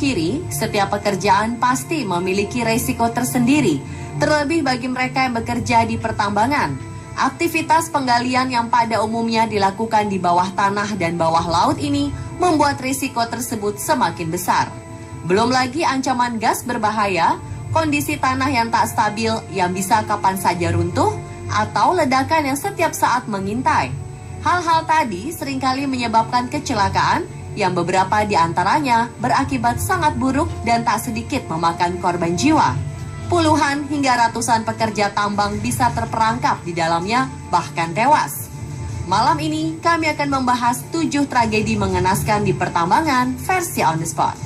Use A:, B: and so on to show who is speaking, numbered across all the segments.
A: pungkiri, setiap pekerjaan pasti memiliki resiko tersendiri, terlebih bagi mereka yang bekerja di pertambangan. Aktivitas penggalian yang pada umumnya dilakukan di bawah tanah dan bawah laut ini membuat risiko tersebut semakin besar. Belum lagi ancaman gas berbahaya, kondisi tanah yang tak stabil yang bisa kapan saja runtuh, atau ledakan yang setiap saat mengintai. Hal-hal tadi seringkali menyebabkan kecelakaan yang beberapa di antaranya berakibat sangat buruk dan tak sedikit memakan korban jiwa. Puluhan hingga ratusan pekerja tambang bisa terperangkap di dalamnya, bahkan tewas. Malam ini kami akan membahas 7 tragedi mengenaskan di pertambangan versi On The Spot.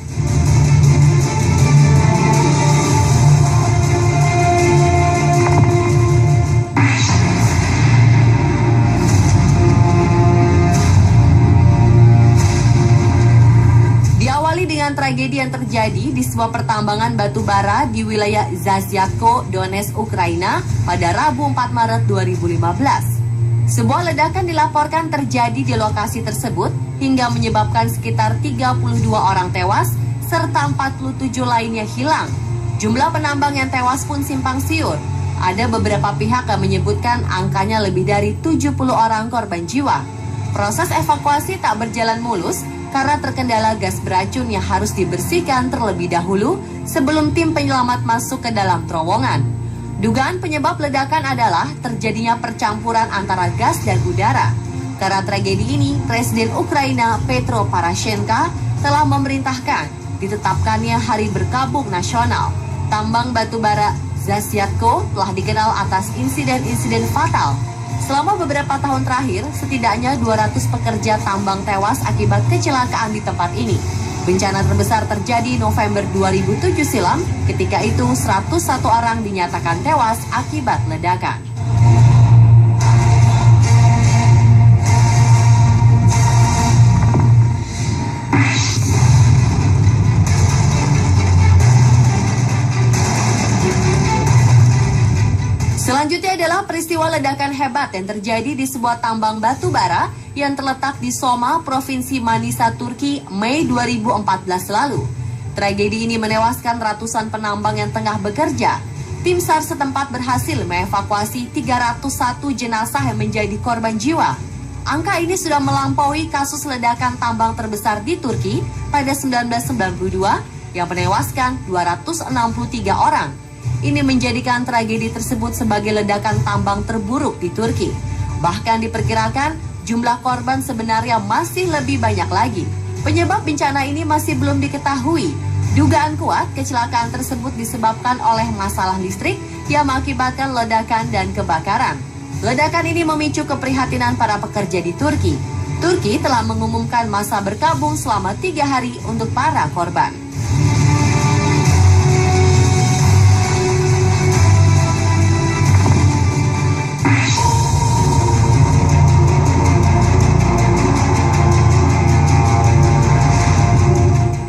A: Dengan tragedi yang terjadi di sebuah pertambangan batu bara di wilayah Zasyatko, Donetsk, Ukraina pada Rabu 4 Maret 2015. Sebuah ledakan dilaporkan terjadi di lokasi tersebut hingga menyebabkan sekitar 32 orang tewas serta 47 lainnya hilang. Jumlah penambang yang tewas pun simpang siur. Ada beberapa pihak yang menyebutkan angkanya lebih dari 70 orang korban jiwa. Proses evakuasi tak berjalan mulus karena terkendala gas beracun yang harus dibersihkan terlebih dahulu sebelum tim penyelamat masuk ke dalam terowongan. Dugaan penyebab ledakan adalah terjadinya percampuran antara gas dan udara. Karena tragedi ini, Presiden Ukraina Petro Poroshenko telah memerintahkan ditetapkannya Hari Berkabung Nasional. Tambang batu bara Zasyatko telah dikenal atas insiden-insiden fatal. Selama beberapa tahun terakhir, setidaknya 200 pekerja tambang tewas akibat kecelakaan di tempat ini. Bencana terbesar terjadi November 2007 silam, ketika itu 101 orang dinyatakan tewas akibat ledakan. Selanjutnya adalah peristiwa ledakan hebat yang terjadi di sebuah tambang batu bara yang terletak di Soma, Provinsi Manisa, Turki, Mei 2014 lalu. Tragedi ini menewaskan ratusan penambang yang tengah bekerja. Tim SAR setempat berhasil mengevakuasi 301 jenazah yang menjadi korban jiwa. Angka ini sudah melampaui kasus ledakan tambang terbesar di Turki pada 1992 yang menewaskan 263 orang. Ini menjadikan tragedi tersebut sebagai ledakan tambang terburuk di Turki. Bahkan diperkirakan jumlah korban sebenarnya masih lebih banyak lagi. Penyebab bencana ini masih belum diketahui. Dugaan kuat kecelakaan tersebut disebabkan oleh masalah listrik yang mengakibatkan ledakan dan kebakaran. Ledakan ini memicu keprihatinan para pekerja di Turki. Turki telah mengumumkan masa berkabung selama 3 hari untuk para korban.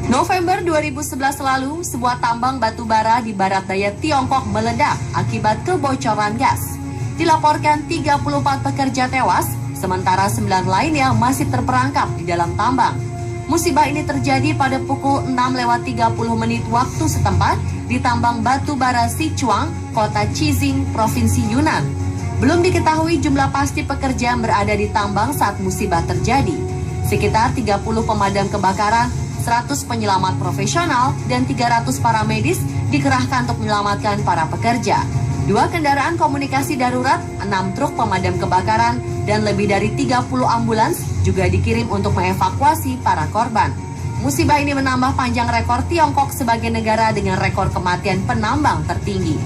A: November 2011 lalu, sebuah tambang batu bara di barat daya Tiongkok meledak akibat kebocoran gas. Dilaporkan 34 pekerja tewas, sementara 9 lainnya masih terperangkap di dalam tambang. Musibah ini terjadi pada pukul 6:30 waktu setempat di tambang batu bara Sichuan, kota Chizing, Provinsi Yunnan. Belum diketahui jumlah pasti pekerja yang berada di tambang saat musibah terjadi. Sekitar 30 pemadam kebakaran, 100 penyelamat profesional, dan 300 paramedis dikerahkan untuk menyelamatkan para pekerja. 2 kendaraan komunikasi darurat, 6 truk pemadam kebakaran, dan lebih dari 30 ambulans juga dikirim untuk mengevakuasi para korban. Musibah ini menambah panjang rekor Tiongkok sebagai negara dengan rekor kematian penambang tertinggi.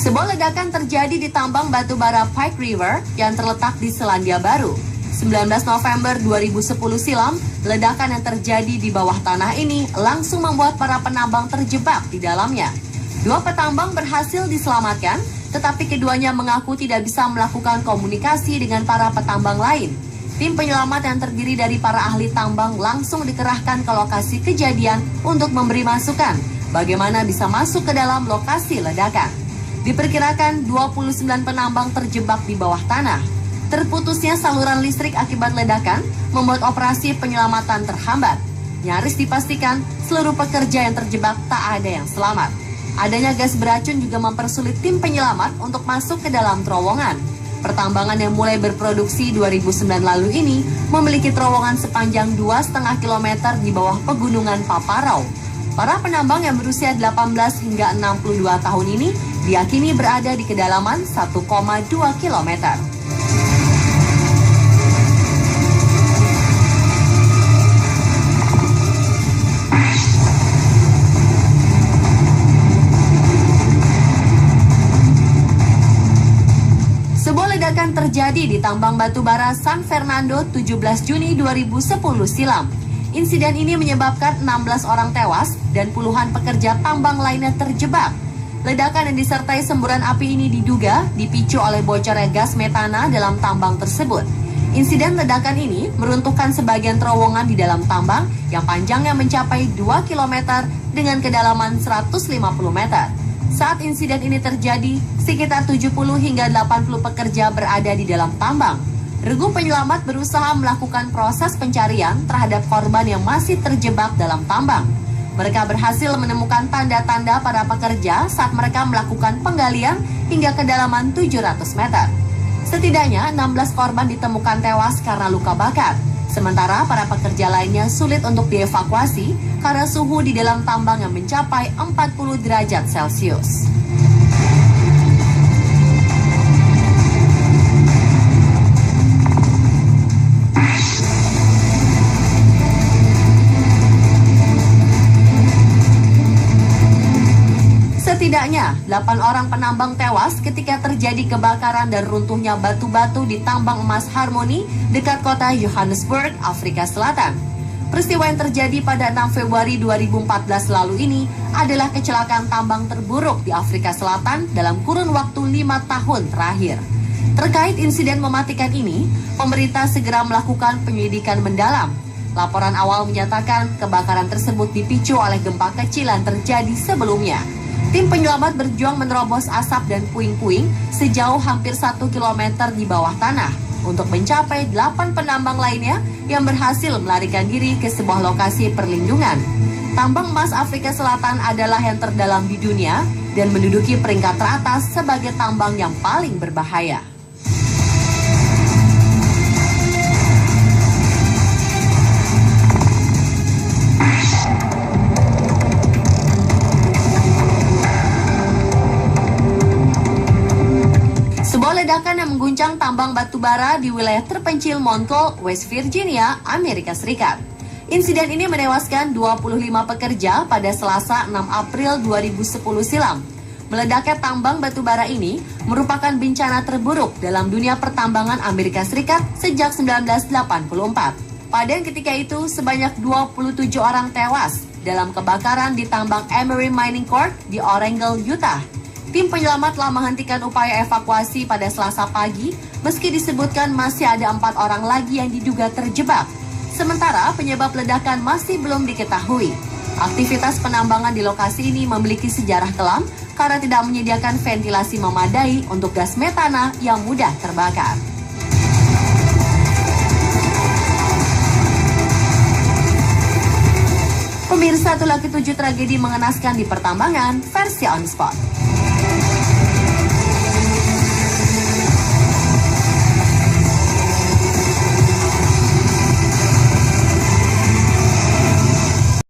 A: Sebuah ledakan terjadi di tambang batu bara Pike River yang terletak di Selandia Baru. 19 November 2010 silam, ledakan yang terjadi di bawah tanah ini langsung membuat para penambang terjebak di dalamnya. 2 petambang berhasil diselamatkan, tetapi keduanya mengaku tidak bisa melakukan komunikasi dengan para petambang lain. Tim penyelamat yang terdiri dari para ahli tambang langsung dikerahkan ke lokasi kejadian untuk memberi masukan. bagaimana bisa masuk ke dalam lokasi ledakan. Diperkirakan 29 penambang terjebak di bawah tanah. Terputusnya saluran listrik akibat ledakan membuat operasi penyelamatan terhambat. Nyaris dipastikan seluruh pekerja yang terjebak tak ada yang selamat. Adanya gas beracun juga mempersulit tim penyelamat untuk masuk ke dalam terowongan. Pertambangan yang mulai berproduksi 2009 lalu ini memiliki terowongan sepanjang 2,5 km di bawah pegunungan Paparau. Para penambang yang berusia 18 hingga 62 tahun ini diyakini berada di kedalaman 1,2 km. Sebuah ledakan terjadi di tambang batubara San Fernando 17 Juni 2010 silam. Insiden ini menyebabkan 16 orang tewas dan puluhan pekerja tambang lainnya terjebak. Ledakan yang disertai semburan api ini diduga dipicu oleh bocornya gas metana dalam tambang tersebut. Insiden ledakan ini meruntuhkan sebagian terowongan di dalam tambang yang panjangnya mencapai 2 km dengan kedalaman 150 meter. Saat insiden ini terjadi, sekitar 70 hingga 80 pekerja berada di dalam tambang. Regu penyelamat berusaha melakukan proses pencarian terhadap korban yang masih terjebak dalam tambang. Mereka berhasil menemukan tanda-tanda para pekerja saat mereka melakukan penggalian hingga kedalaman 700 meter. Setidaknya 16 korban ditemukan tewas karena luka bakar. Sementara para pekerja lainnya sulit untuk dievakuasi karena suhu di dalam tambang yang mencapai 40 derajat Celcius. Setidaknya 8 orang penambang tewas ketika terjadi kebakaran dan runtuhnya batu-batu di tambang emas Harmony dekat kota Johannesburg, Afrika Selatan. Peristiwa yang terjadi pada 6 Februari 2014 lalu ini adalah kecelakaan tambang terburuk di Afrika Selatan dalam kurun waktu 5 tahun terakhir. Terkait insiden mematikan ini, pemerintah segera melakukan penyelidikan mendalam. Laporan awal menyatakan kebakaran tersebut dipicu oleh gempa kecil yang terjadi sebelumnya. Tim penyelamat berjuang menerobos asap dan puing-puing sejauh hampir 1 km di bawah tanah untuk mencapai 8 penambang lainnya yang berhasil melarikan diri ke sebuah lokasi perlindungan. Tambang emas Afrika Selatan adalah yang terdalam di dunia dan menduduki peringkat teratas sebagai tambang yang paling berbahaya. Sebuah ledakan yang mengguncang tambang batubara di wilayah terpencil Montclair, West Virginia, Amerika Serikat. Insiden ini menewaskan 25 pekerja pada Selasa 6 April 2010 silam. Meledaknya tambang batubara ini merupakan bencana terburuk dalam dunia pertambangan Amerika Serikat sejak 1984. Pada ketika itu, sebanyak 27 orang tewas dalam kebakaran di tambang Emery Mining Corp di Orangeville, Utah. Tim penyelamat telah menghentikan upaya evakuasi pada Selasa pagi, meski disebutkan masih ada 4 orang lagi yang diduga terjebak. Sementara penyebab ledakan masih belum diketahui. Aktivitas penambangan di lokasi ini memiliki sejarah kelam karena tidak menyediakan ventilasi memadai untuk gas metana yang mudah terbakar. Pemirsa, itulah ketujuh tragedi mengenaskan di pertambangan versi On Spot.